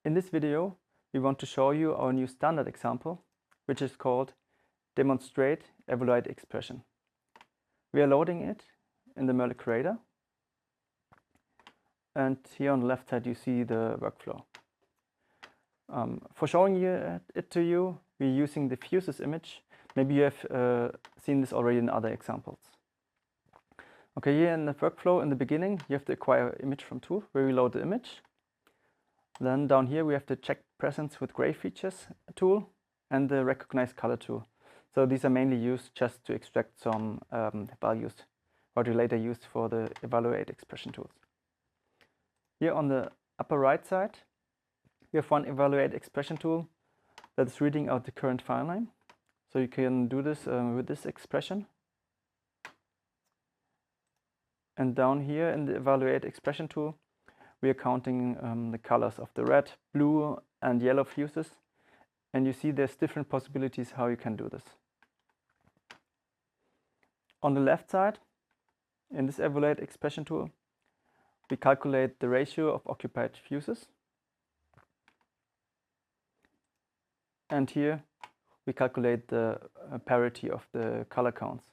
In this video, we want to show you our new standard example, which is called Demonstrate Evaluate Expression. We are loading it in the MERLIC creator. And here on the left side, you see the workflow. For showing it to you, we're using the fuses image. Maybe you have seen this already in other examples. Okay, here in the workflow, in the beginning, you have to acquire image from tool, where we load the image. Then down here, we have the check presence with gray features tool and the recognize color tool. So these are mainly used just to extract some values, what we later use for the evaluate expression tools. Here on the upper right side, we have one evaluate expression tool that is reading out the current file name. So you can do this with this expression. And down here in the evaluate expression tool, we are counting the colors of the red, blue and yellow fuses. And you see there's different possibilities how you can do this. On the left side, in this evaluate expression tool, we calculate the ratio of occupied fuses. And here we calculate the parity of the color counts.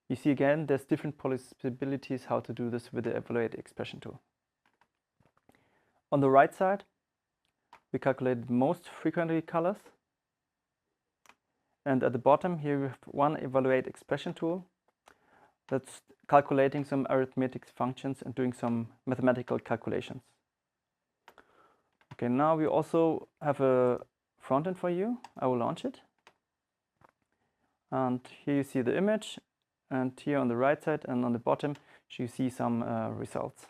You see again, there's different possibilities how to do this with the evaluate expression tool. On the right side, we calculate the most frequently colors. And at the bottom here we have one evaluate expression tool that's calculating some arithmetic functions and doing some mathematical calculations. Okay, now we also have a front end for you. I will launch it. And here you see the image, and here on the right side and on the bottom you see some results.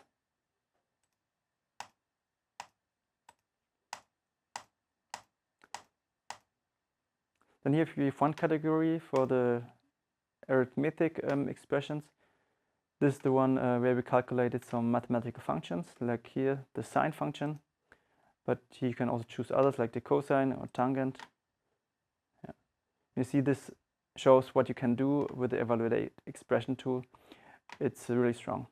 Then here we have one category for the arithmetic expressions. This is the one where we calculated some mathematical functions, like here the sine function, but you can also choose others like the cosine or tangent. Yeah. You see this shows what you can do with the evaluate expression tool. It's really strong.